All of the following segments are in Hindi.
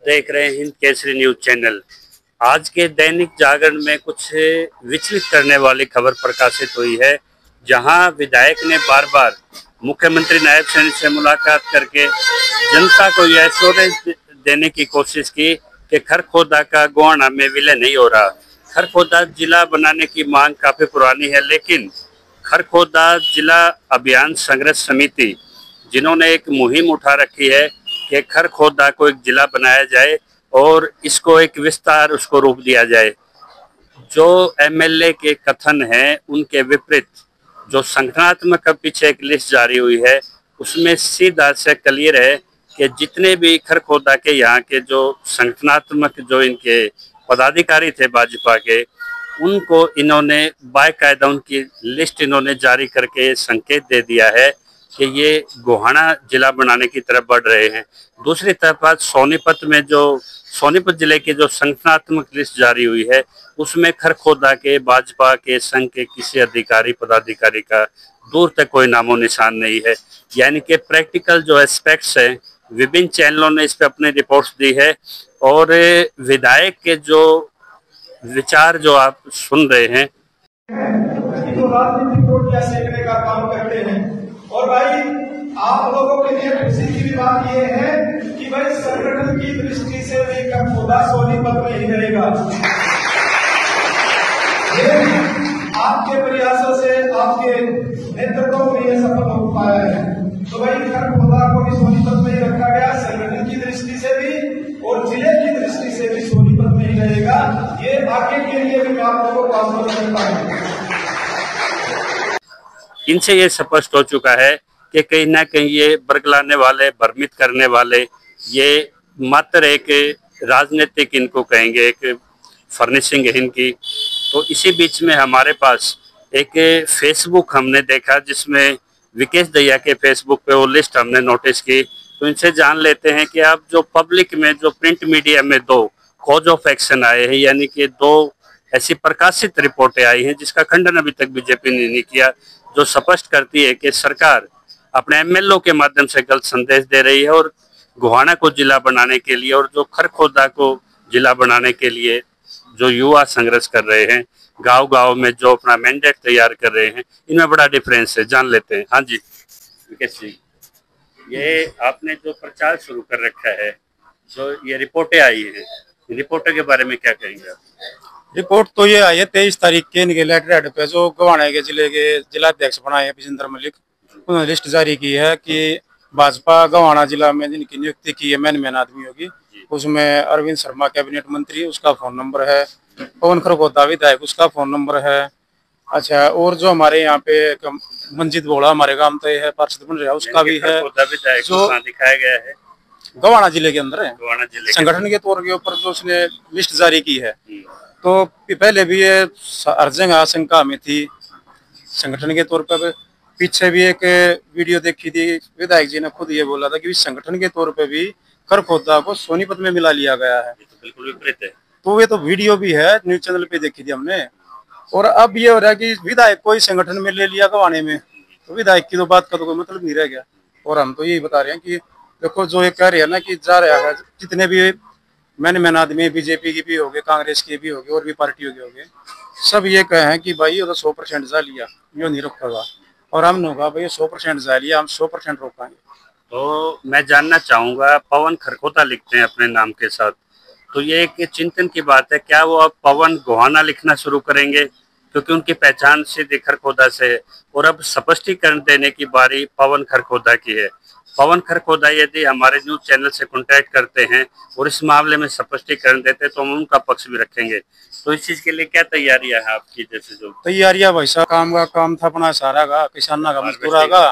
देख रहे हैं हिंद केसरी न्यूज चैनल। आज के दैनिक जागरण में कुछ विचलित करने वाली खबर प्रकाशित हुई है, जहां विधायक ने बार बार मुख्यमंत्री नायब सैनी से मुलाकात करके जनता को यह एश्योरेंस देने की कोशिश की कि खरखोदा का गोहाना में विलय नहीं हो रहा। खरखोदा जिला बनाने की मांग काफी पुरानी है, लेकिन खरखोदा जिला अभियान संघर्ष समिति जिन्होंने एक मुहिम उठा रखी है कि खरखोदा को एक जिला बनाया जाए और इसको एक विस्तार उसको रूप दिया जाए। जो एमएलए के कथन हैं उनके विपरीत जो संगठनात्मक पीछे एक लिस्ट जारी हुई है, उसमें सीधा से क्लियर है कि जितने भी खरखोदा के यहाँ के जो संगठनात्मक जो इनके पदाधिकारी थे भाजपा के, उनको इन्होंने बाकायदा उनकी लिस्ट इन्होंने जारी करके संकेत दे दिया है कि ये गोहाना जिला बनाने की तरफ बढ़ रहे हैं। दूसरी तरफ आज सोनीपत जिले की जो संगठनात्मक लिस्ट जारी हुई है, उसमें खरखोदा के भाजपा के संघ के किसी अधिकारी पदाधिकारी का दूर तक कोई नामो निशान नहीं है। यानी कि प्रैक्टिकल जो एस्पेक्ट्स हैं, विभिन्न चैनलों ने इस पर अपनी रिपोर्ट्स दी है और विधायक के जो विचार जो आप सुन रहे हैं तो राजनीतिक वोट क्या सेकने का काम करते हैं। और भाई आप लोगों के लिए खुशी की भी बात यह है कि भाई संगठन की दृष्टि से भी खरखोदा सोनीपत में ही रहेगा। आपके प्रयासों से, आपके नेतृत्व में यह सफल हो पाया है। तो भाई खरखोदा को भी सोनीपत में ही रखा गया, संगठन की दृष्टि से भी और जिले की दृष्टि से भी सोनीपत में ही रहेगा। ये आगे के लिए भी आप लोगों को आंदोलन करता है। इनसे ये स्पष्ट हो चुका है कि कहीं ना कहीं ये बरगलाने वाले, भ्रमित करने वाले, ये मात्र एक राजनीतिक इनको कहेंगे, एक फर्निशिंग है इनकी। तो इसी बीच में हमारे पास एक फेसबुक हमने देखा, जिसमें विकेश दहिया के फेसबुक पे वो लिस्ट हमने नोटिस की। तो इनसे जान लेते हैं कि अब जो पब्लिक में, जो प्रिंट मीडिया में दो कॉज ऑफ एक्शन आए हैं, यानी कि दो ऐसी प्रकाशित रिपोर्टें आई हैं जिसका खंडन अभी तक बीजेपी ने नहीं किया, जो स्पष्ट करती है कि सरकार अपने एमएलओ के माध्यम से गलत संदेश दे रही है और गोहाना को जिला बनाने के लिए और जो खरखोदा को जिला बनाने के लिए जो युवा संघर्ष कर रहे हैं, गांव-गांव में जो अपना मैंडेट तैयार कर रहे हैं, इनमें बड़ा डिफरेंस है। जान लेते हैं। हाँ जी विकेश जी, ये आपने जो प्रचार शुरू कर रखा है, जो ये रिपोर्टें आई हैं, रिपोर्टों के बारे में क्या कहेंगे आप? रिपोर्ट तो ये आई है 23 तारीख के इनके लेटर हेड पे जो गोहाना के जिले के जिलाध्यक्ष बनाए हैं विजेंद्र मलिक, उन्होंने लिस्ट जारी की है कि भाजपा गोहाना जिला में जिनकी नियुक्ति की है मैन आदमी होगी, उसमें अरविंद शर्मा कैबिनेट मंत्री, उसका फोन नंबर है, पवन खरखोदा विधायक, उसका फोन नंबर है। अच्छा, और जो हमारे यहाँ पे मंजित बोला हमारे गांव तो है पार्षद बन रहा है, उसका भी है, जो दिखाया गया है गोहाना जिले के अंदर है। संगठन के तौर के ऊपर जो उसने लिस्ट जारी की है, तो पहले भी ये हर जगह आशंका में थी संगठन के तौर पर। पीछे भी एक वीडियो देखी थी, विधायक जी ने खुद ये बोला था कि संगठन के तौर पे भी खरखोदा को सोनीपत में मिला लिया गया है। तो बिल्कुल विपरीत है। तो ये तो वीडियो भी है, न्यूज चैनल पे देखी थी हमने। और अब ये हो रहा है कि विधायक को ही संगठन में ले लिया गोहाने में, तो विधायक की तो बात का तो कोई मतलब नहीं रह गया। और हम तो यही बता रहे हैं कि देखो, जो ये कह रहे हैं ना कि जा रहा है, जितने भी मैन आदमी बीजेपी की भी हो गए, कांग्रेस की भी हो गए और भी पार्टियों के हो गए, सब ये कहे हैं कि भाई ये तो 100% जा लिया, यो नहीं रोकेगा। और हमने होगा भाई 100% जा लिया, हम 100% रोकांगे। तो मैं जानना चाहूंगा, पवन खरखोदा लिखते हैं अपने नाम के साथ, तो ये एक चिंतन की बात है, क्या वो अब पवन गोहाना लिखना शुरू करेंगे? क्योंकि उनकी पहचान सीधे खरखोदा से है और अब स्पष्टीकरण देने की बारी पवन खरखोदा की है। पवन खरखोदा यदि हमारे न्यूज चैनल से कांटेक्ट करते हैं और इस मामले में स्पष्टीकरण देते हैं, तो हम उनका पक्ष भी रखेंगे। तो इस चीज के लिए क्या तैयारियां हैं आपकी? जैसे जो तैयारियां भाई साहब, काम था अपना सारा का, किसाना का, मजदूरा का,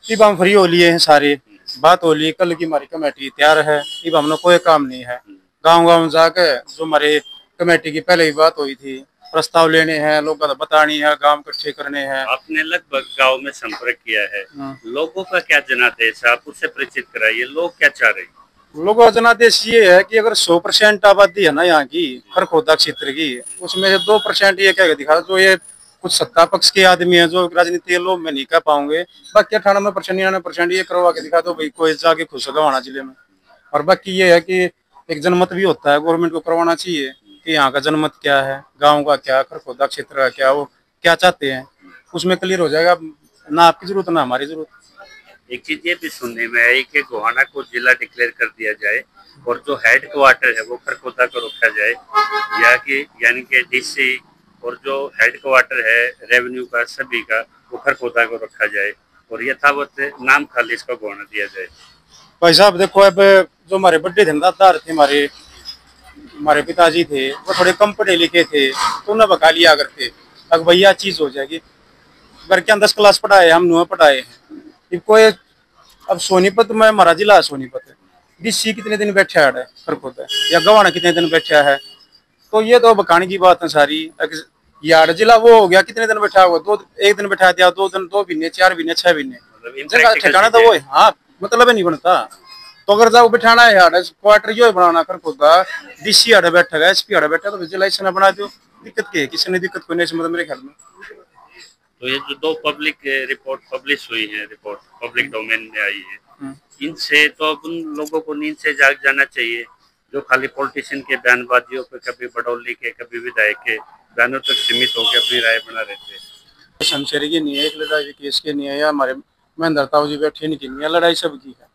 अब हम फ्री हो लिए हैं सारे। बात हो ली, कल की हमारी कमेटी तैयार है, अब हमने कोई काम नहीं है। गाँव जाके जो हमारे कमेटी की पहले ही बात हुई थी, प्रस्ताव लेने हैं, लोगों को बतानी है, गांव इकट्ठे करने हैं। आपने लगभग गांव में संपर्क किया है, लोगों का क्या जनादेश है? आप उससे परिचित कराइए, लोग क्या चाह रहे हैं? लोगों का जनादेश ये है कि अगर 100% आबादी है ना यहाँ की खरखोदा क्षेत्र की, उसमें से 2% ये क्या दिखा, जो ये कुछ सत्ता पक्ष के आदमी है जो राजनीति के लोग में नहीं कह पाओगे, बाकी 98% 99% ये करवा के दिखा दो भाई, कोई जाके खुश होगा गोहाना जिले में। और बाकी ये है कि एक जनमत भी होता है, गवर्नमेंट को करवाना चाहिए कि यहाँ का जनमत क्या है, गांव का क्या, खरखोदा क्षेत्र का क्या, वो क्या चाहते हैं, उसमें क्लियर हो जाएगा। ना आपकी जरूरत ना हमारी जरूरत। एक चीज ये भी सुनने में आई कि गोहाना को जिला डिक्लेयर कर दिया जाए और जो हेड क्वार्टर है वो खरखोदा को रखा जाए, या कि यानी कि डीसी और जो हेड क्वार्टर है रेवेन्यू का सभी का वो खरखोदा को रखा जाए और यथावत नाम खाली इसका गोहाना दिया जाए। भाई साहब देखो, अब जो हमारे बड़े धंधादार थे, हमारे पिताजी थे, वो थोड़े कम पढ़े लिखे थे, तो उन्हें बका लिया करते। अब भैया चीज हो जाएगी, घर के 10 क्लास पढ़ाए, हम 9 पढ़ाए हैं। कोई अब सोनीपत में, हमारा जिला है सोनीपत, डीसी कितने दिन बैठा है खरखोदा, या गवाना कितने दिन बैठा है, तो ये तो बकाने की बात है सारी। यार जिला वो हो गया, कितने दिन बैठा हुआ, 1 दिन बैठा दिया, 2 दिन, 2 महीने, 4 महीने, 6 महीने, जगह ठिकाना तो वो है। हाँ, मतलब नहीं बनता। तो अगर जाओ बिठाना है यार क्वार्टर जो बनाना खरखोदा, डीसी आड़े बैठा है, एसपी आड़े बैठा, तो जिला इसने बना दो, दिक्कत क्या है, किसी ने दिक्कत कोई नहीं, मतलब मेरे ख्याल में। तो ये जो 2 पब्लिक रिपोर्ट पब्लिश हुई है, रिपोर्ट पब्लिक डोमेन में आई है, इनसे तो अब उन लोगों को नींद से जाग जाना चाहिए जो खाली पॉलिटिशियन के बयानबाजियों पे, कभी बडौली के, कभी विधायक के बयानों तक सीमित होकर अपनी राय बना रहते हैं। शमशेरी की नहीं है, एक लड़ाई केस के नहीं है, या हमारे महेंद्र ताऊ जी बैठे नहीं की नहीं है, लड़ाई सबकी है।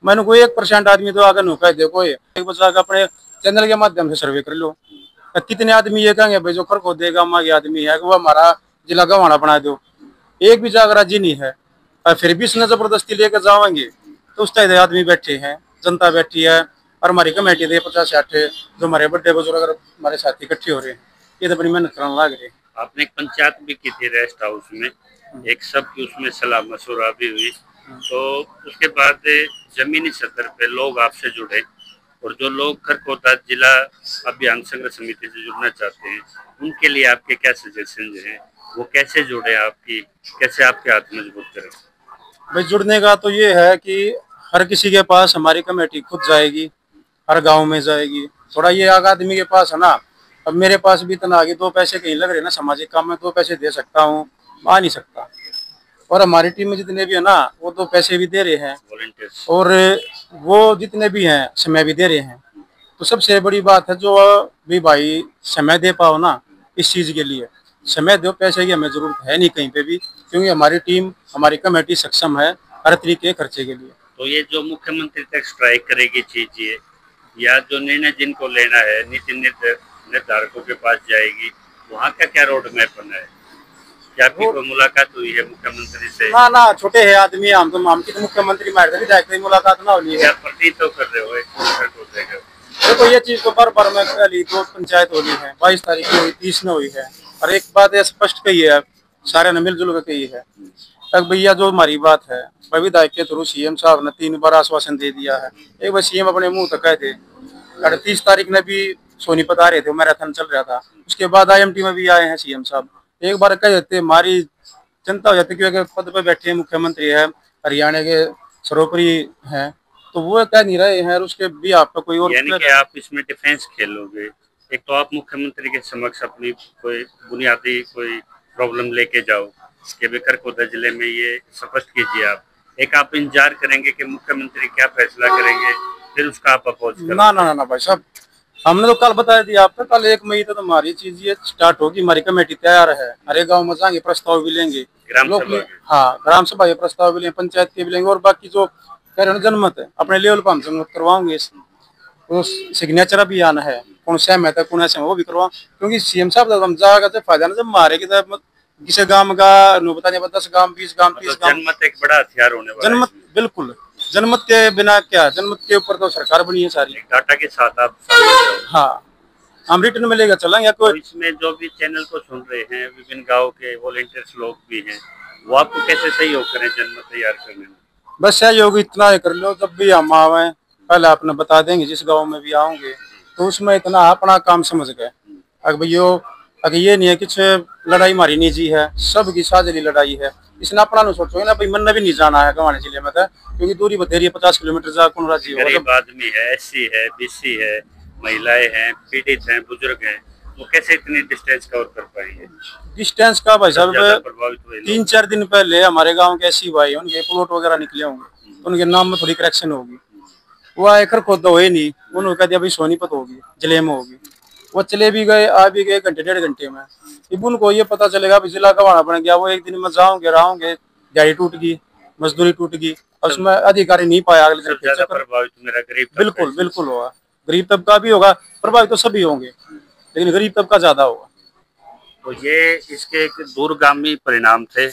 मैंने कोई 1% आदमी तो आगे नुका देखो, एक बच्चा अपने चैनल के माध्यम से सर्वे कर लो, कितने आदमी ये कहेंगे भाई जो खरखोदे गांव के आदमी है वो हमारा जिला गवाना बना दो, एक भी जाग राजी नहीं है, और फिर भी इसने जबरदस्ती लेकर जाएंगे। तो उस तरह आदमी बैठे हैं, जनता बैठी है, और हमारी कमेटी दे 50-60 जो हमारे बड़े बुजुर्ग अगर हमारे साथी इकट्ठे हो रहे हैं, ये तो बड़ी मेहनत करने लग रहे हैं। आपने एक पंचायत भी की थी रेस्ट हाउस में, एक सब की उसमें सलाह मशवरा भी हुई, तो उसके बाद जमीनी स्तर पे लोग आपसे जुड़े, और जो लोग खरखोदा जिला अभियान संघर्ष समिति से जुड़ना चाहते हैं उनके लिए आपके क्या सजेशन हैं, वो कैसे जुड़े, आपकी कैसे आपके हाथ मजबूत करें? भाई जुड़ने का तो ये है कि हर किसी के पास हमारी कमेटी खुद जाएगी, हर गांव में जाएगी। थोड़ा ये आग आदमी के पास है ना, अब मेरे पास भी इतना आगे 2 पैसे कहीं लग रहे ना सामाजिक काम में, 2 पैसे दे सकता हूँ, आ नहीं सकता। और हमारी टीम में जितने भी है ना वो 2 पैसे भी दे रहे हैं, और वो जितने भी हैं समय भी दे रहे हैं। तो सबसे बड़ी बात है जो भी भाई समय दे पाओ ना, इस चीज के लिए समय दो, पैसे की हमें जरूरत है नहीं कहीं पे भी, क्योंकि हमारी टीम, हमारी कमेटी सक्षम है हर तरीके के खर्चे के लिए। तो ये जो मुख्यमंत्री तक स्ट्राइक करेगी चीज, ये या जो निर्णय जिनको लेना है नीति निर्धारकों के पास जाएगी, वहाँ का क्या रोड मैप बना है? क्या आपकी कोई मुलाकात हुई है मुख्यमंत्री से? ना छोटे है आदमी, हम तो मामकी तो मुख्यमंत्री मार मुलाकात ना होनी है। प्रतीत तो कर रहे हो? देखो ये चीज तो बार मैं पहली 2 पंचायत होनी है, 22 तारीख को हुई, 30 में हुई है, और एक बात ये स्पष्ट कही है, सारे ने मिलजुल कर कही है। तक भैया जो हमारी बात है, विधायक के थ्रू सीएम साहब ने 3 बार आश्वासन दे दिया है। एक बार सीएम अपने मुंह तक कहे थे, 30 तारीख ने भी सोनीपत आ रहे थे, मैराथन चल रहा था, उसके बाद IMT में भी आए हैं सीएम साहब। एक बार कह देते हमारी जनता हो जाती, क्योंकि पद पे बैठे मुख्यमंत्री है, हरियाणा के सर्वोपरि हैं, तो वो कह नहीं रहे हैं, उसके भी आपका कोई और, यानी कि आप इसमें डिफेंस खेलोगे। एक तो आप मुख्यमंत्री के समक्ष अपनी कोई बुनियादी कोई प्रॉब्लम लेके जाओ कि खरखोदा जिले में ये स्पष्ट कीजिए आप, एक आप इंतजार करेंगे कि मुख्यमंत्री क्या फैसला करेंगे, फिर उसका आप अपोज करें। ना भाई साहब, हमने तो कल बताया दिया आपको, कल 1 मई तक हमारी चीज ये स्टार्ट होगी, हमारी कमेटी तैयार है, हर एक गाँव में जाएंगे, प्रस्ताव भी लेंगे, ग्राम सभा के प्रस्ताव भी लेंगे, पंचायत के भी लेंगे, और बाकी जो कह रहे जनमत है अपने लेवल पर हम जनमत करवाओगे। तो सिग्नेचर भी आना है, कौन सहमत है कौन ऐसे वो भी करवाओ, क्योंकि सीएम साहब हम जाएगा तो फायदा ना, जब मारे किसी गांव का बता 10 गांव 20 गांव 30 गांव, जनमत एक बड़ा हथियार होने वाला है। जनमत बिल्कुल, जनमत के बिना क्या, जनमत के ऊपर तो सरकार बनी है सारी, डाटा के साथ आप। हाँ, हम रिटर्न में लेकर चलेंगे। तो इसमें जो भी चैनल को सुन रहे हैं, विभिन्न गाँव के वॉलंटियर्स लोग भी हैं, वो आपको कैसे सहयोग करें जनमत तैयार करने में? बस सहयोग इतना कर लो, जब भी हम आवे पहले आपने बता देंगे, जिस गांव में भी आओगे तो उसमें इतना अपना काम समझ गए। अगर ये नहीं है कि लड़ाई हमारी निजी है, सबकी साझेदारी लड़ाई है, इसने अपना नहीं सोचो ना भाई, मन भी नहीं जाना है गवाने जिले में, क्योंकि दूरी बतेरी है 50 किलोमीटर जा कौन राजी हो। गरीब आदमी है, SC है, BC है, महिलाएं हैं, पीड़ित हैं, बुजुर्ग हैं, वो कैसे इतनी डिस्टेंस कवर कर पाएंगे? डिस्टेंस का भाई साहब 3-4 दिन पहले हमारे गाँव के SC भाई उनके प्लॉट वगैरह निकले होंगे, तो उनके नाम में थोड़ी करेक्शन होगी, वो आए खुद तो हुए नहीं, उन्होंने कह दिया भाई सोनीपत होगी, जिले में होगी। वो चले भी गए, आ भी गए घंटे 1.5 घंटे में। अब उनको ये पता चलेगा जिला गवाना बन गया, वो एक दिन में जाओगे रहोगे, दिहाड़ी टूट गई, मजदूरी टूट गई, उसमें अधिकारी नहीं पाया अगले दिन। ज्यादा प्रभावित मेरा गरीब बिल्कुल बिल्कुल होगा, गरीब तबका भी होगा, प्रभावित तो सभी होंगे, लेकिन गरीब तबका ज्यादा होगा। तो ये इसके एक दूरगामी परिणाम थे,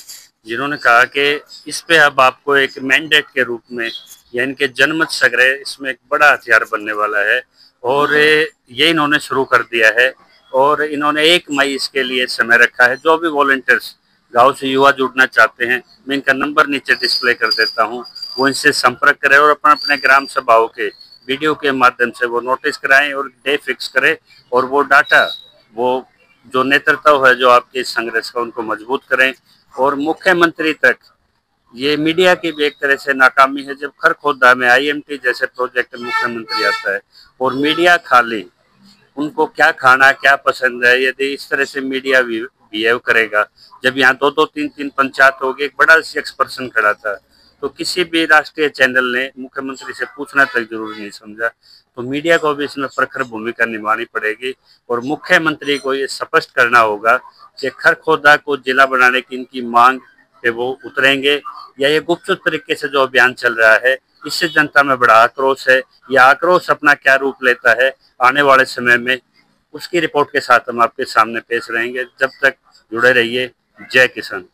जिन्होंने कहा कि इस पे अब आपको एक मैंडेट के रूप में या इनके जनमत संग्रह इसमें एक बड़ा हथियार बनने वाला है, और ये इन्होंने शुरू कर दिया है। और इन्होंने 1 मई इसके लिए समय रखा है। जो भी वॉलंटियर्स गांव से युवा जुड़ना चाहते हैं, मैं इनका नंबर नीचे डिस्प्ले कर देता हूं, वो इनसे संपर्क करें और अपने ग्राम सभाओं के वीडियो के माध्यम से वो नोटिस कराएं और डे फिक्स करें, और वो डाटा, वो जो नेतृत्व है जो आपके संघर्ष का, उनको मजबूत करें। और मुख्यमंत्री तक ये मीडिया की भी एक तरह से नाकामी है। जब खरखोदा में IMT जैसे प्रोजेक्ट मुख्यमंत्री आता है और मीडिया खाली, उनको क्या खाना क्या पसंद है, यदि इस तरह से मीडिया बिहेव करेगा, जब यहाँ 2-2, 3-3 पंचायत हो गई, एक बड़ा स्पोक्सपर्सन खड़ा था, तो किसी भी राष्ट्रीय चैनल ने मुख्यमंत्री से पूछना तक जरूरी नहीं समझा। तो मीडिया को भी इसमें प्रखर भूमिका निभानी पड़ेगी, और मुख्यमंत्री को ये स्पष्ट करना होगा कि खरखोदा को जिला बनाने की इनकी मांग पे वो उतरेंगे, या ये गुपचुप तरीके से जो अभियान चल रहा है, इससे जनता में बड़ा आक्रोश है। यह आक्रोश अपना क्या रूप लेता है आने वाले समय में, उसकी रिपोर्ट के साथ हम आपके सामने पेश रहेंगे। जब तक जुड़े रहिए। जय किसान।